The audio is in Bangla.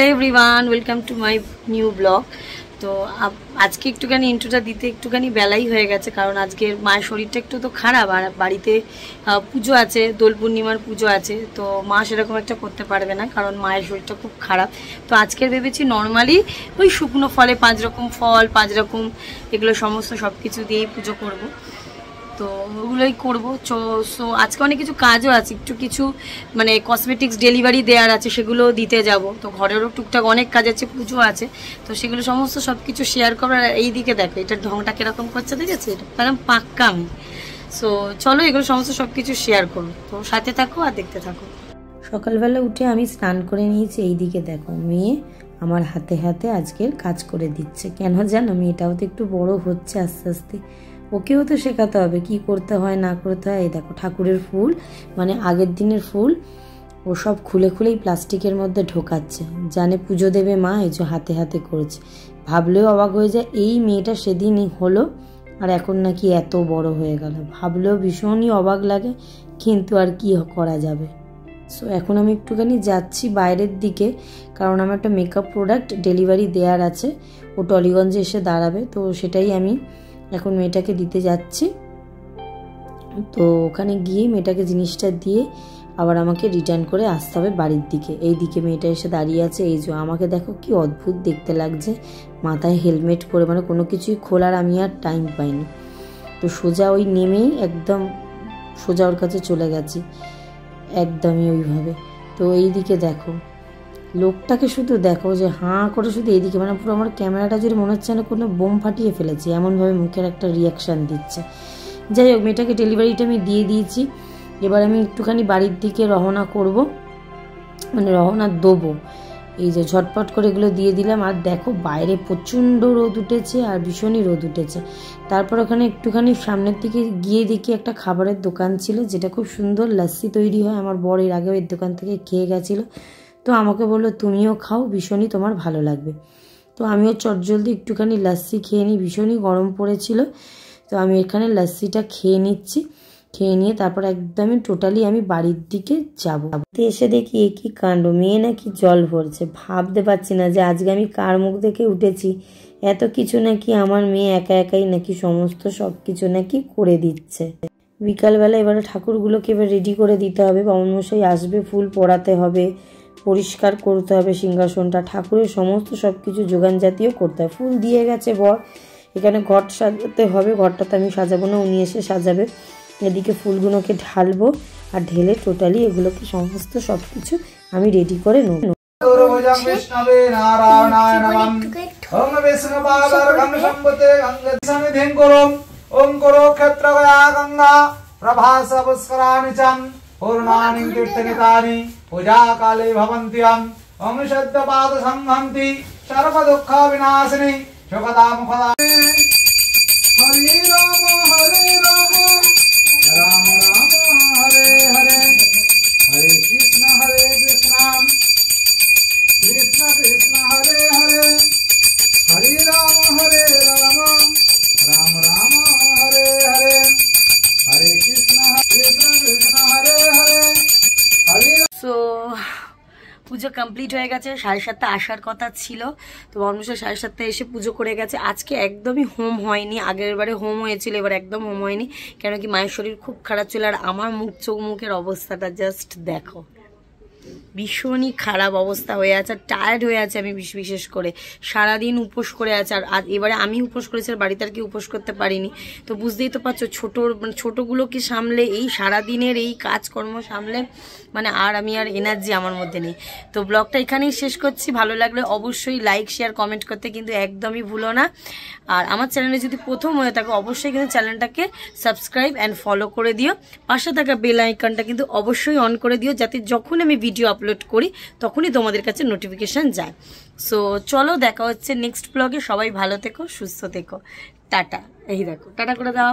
Everyone welcome to my new blog. तो আজকে একটুখানি ইন্ট্রোটা দিতে একটুখানি বেলাই হয়ে গেছে, কারণ আজকে মায়ের শরীরটা একটু তো খারাপ, আর বাড়িতে পুজো আছে, দোল পূর্ণিমার পুজো আছে, তো মা সেরকম একটা করতে পারবে না কারণ মায়ের শরীরটা খুব খারাপ। তো আজকের ভেবেছি নর্মালি ওই শুকনো ফলে 5 রকম ফল 5 রকম এগুলো সমস্ত সব কিছু দিয়েই পুজো করব, তো ওগুলোই করবো। সো আজকে অনেক কিছু কাজও আছে, একটু কিছু মানে কসমেটিক্স ডেলিভারি দেওয়ার আছে, সেগুলো দিতে যাব। তো ঘরেরও টুকটাক অনেক কাজ আছে, পুজো আছে, তো সেগুলো সমস্ত সব কিছু শেয়ার করার। এই দিকে দেখো এটার ঢংটা কিরকম করছে, দেখেছো? এটা একদম পাক্কা আমি। সো চলো এগুলো সমস্ত সব কিছু শেয়ার করবো, তো সাথে থাকো আর দেখতে থাকো। সকালবেলা উঠে আমি স্নান করে নিয়েছি। এই দিকে দেখো মেয়ে আমার হাতে হাতে আজকের কাজ করে দিচ্ছে। কেন জানো? মেয়েটাও তো একটু বড় হচ্ছে আস্তে আস্তে, ওকেও তো শেখাতে হবে কি করতে হয় না করতে হয়। এই দেখো ঠাকুরের ফুল, মানে আগের দিনের ফুল, ও সব খুলে খুলেই প্লাস্টিকের মধ্যে ঢোকাচ্ছে, জানে পুজো দেবে মা, এই যে হাতে হাতে করেছে। ভাবলেও অবাক হয়ে যায়, এই মেয়েটা সেদিনই হলো আর এখন নাকি এত বড় হয়ে গেল। ভাবলেও ভীষণই অবাক লাগে, কিন্তু আর কি করা যাবে। সো এখন আমি একটুখানি যাচ্ছি বাইরের দিকে, কারণ আমার একটা মেকআপ প্রোডাক্ট ডেলিভারি দেওয়ার আছে, ও টলিগঞ্জে এসে দাঁড়াবে, তো সেটাই আমি এখন মেয়েটাকে দিতে যাচ্ছি। তো ওখানে গিয়ে মেয়েটাকে জিনিসটা দিয়ে আবার আমাকে রিটার্ন করে আসতে হবে বাড়ির দিকে। এই দিকে মেয়েটা এসে দাঁড়িয়ে আছে, এই যে আমাকে দেখো কি অদ্ভুত দেখতে লাগছে, মাথায় হেলমেট করে, মানে কোনো কিছুই খোলার আমি আর টাইম পাইনি। তো সোজা ওই নেমেই একদম সোজা ওর কাছে চলে গেছি, একদমই ওইভাবে। তো এই দিকে দেখো লোকটাকে শুধু দেখো, যে হাঁ করে শুধু এইদিকে, মানে পুরো আমার ক্যামেরাটা যদি মনে হচ্ছে না কোনো বোম ফাটিয়ে ফেলেছি, এমনভাবে মুখের একটা রিয়াকশান দিচ্ছে। যাই হোক, মেয়েটাকে ডেলিভারিটা আমি দিয়ে দিয়েছি। এবার আমি একটুখানি বাড়ির দিকে রওনা করব, মানে রওনা দেবো। এই যে ঝটপট করে এগুলো দিয়ে দিলাম। আর দেখো বাইরে প্রচণ্ড রোদ উঠেছে, আর ভীষণই রোদ উঠেছে। তারপর ওখানে একটুখানি সামনের দিকে গিয়ে দেখি একটা খাবারের দোকান ছিল, যেটা খুব সুন্দর লাস্সি তৈরি হয়। আমার বর এর আগেও এর দোকান থেকে খেয়ে গেছিলো, তো আমাকে বললো তুমিও খাও, ভীষণই তোমার ভালো লাগবে। তো আমিও চটজলদি একটুখানি লাস্সি খেয়ে নিই, ভীষণই গরম পড়েছিল। তো আমি এখানে লাস্সিটা খেয়ে নিচ্ছি, খেয়ে নিয়ে তারপর একদমই টোটালি আমি বাড়ির দিকে যাবো। এসে দেখি এ কি কাণ্ড, মেয়ে নাকি জল ভরছে। ভাবতে পারছি না যে আজকে আমি কার মুখ দেখে উঠেছি, এত কিছু নাকি আমার মেয়ে একা একাই নাকি সমস্ত সব কিছু নাকি করে দিচ্ছে। বিকালবেলা এবারে ঠাকুরগুলোকে এবার রেডি করে দিতে হবে, বামুনমশাই আসবে, ফুল পরাতে হবে, পরিষ্কার করতে হবে সিংহাসনটা, ঠাকুরের সমস্ত সব কিছু যোগান জাতীয় করতে হবে। ফুল দিয়ে গেছে বর, এখানে ঘর সাজাতে হবে, ঘরটাতে আমি সাজাবো না, উনি এসে সাজাবে। এদিকে ফুলগুলোকে ঢালবো, আর ঢেলে টোটালি এগুলোকে সমস্ত সব কিছু আমি রেডি করে নেব। पूर्णानि कीर्तनितानि पूजा काले भवन्त्यं ओम शब्द पाद संहन्ति सर्व दुःख विनाशिनी सुखदा मुखदा। हरे राम राम राम हरे हरे, हरे कृष्ण कृष्ण कृष्ण हरे हरे, हरे राम राम राम हरे हरे, हरे कृष्ण कृष्ण हरे हरे, हरे। সো পুজো কমপ্লিট হয়ে গেছে, 7:30 আসার কথা ছিল, তো মানুষের 7:30 এসে পুজো করে গেছে। আজকে একদমই হোম হয়নি, আগের বারে হোম হয়েছিল, এবার একদম হোম হয়নি, কেন কি মায়ের শরীর খুব খারাপ ছিল। আর আমার মুখের অবস্থাটা জাস্ট দেখো, ভীষণই খারাপ অবস্থা হয়ে আছে, আর টায়ার্ড হয়ে আছে আমি, বিশেষ করে সারাদিন উপোস করে আছে। আর এবারে আমি উপোস করেছি, আর বাড়িতে আর কি উপোস করতে পারিনি। তো বুঝতেই তো পারছো, ছোটোগুলোকে সামলে, এই সারাদিনের এই কাজকর্ম সামলে, মানে আর এনার্জি আমার মধ্যে নেই। তো ব্লগটা এখানেই শেষ করছি। ভালো লাগলে অবশ্যই লাইক শেয়ার কমেন্ট করতে কিন্তু একদমই ভুলো না। আর আমার চ্যানেলে যদি প্রথম হয়ে থাকে অবশ্যই কিন্তু চ্যানেলটাকে সাবস্ক্রাইব অ্যান্ড ফলো করে দিও, পাশে থাকা বেল আইকনটা কিন্তু অবশ্যই অন করে দিও, যাতে যখন আমি ভিডিও আপলোড করি তখনই তোমাদের কাছে নোটিফিকেশান যায়। সো চলো দেখা হচ্ছে নেক্সট ব্লগে। সবাই ভালো থেকো, সুস্থ থেকো, টাটা। এই দেখো টাটা করে দাও।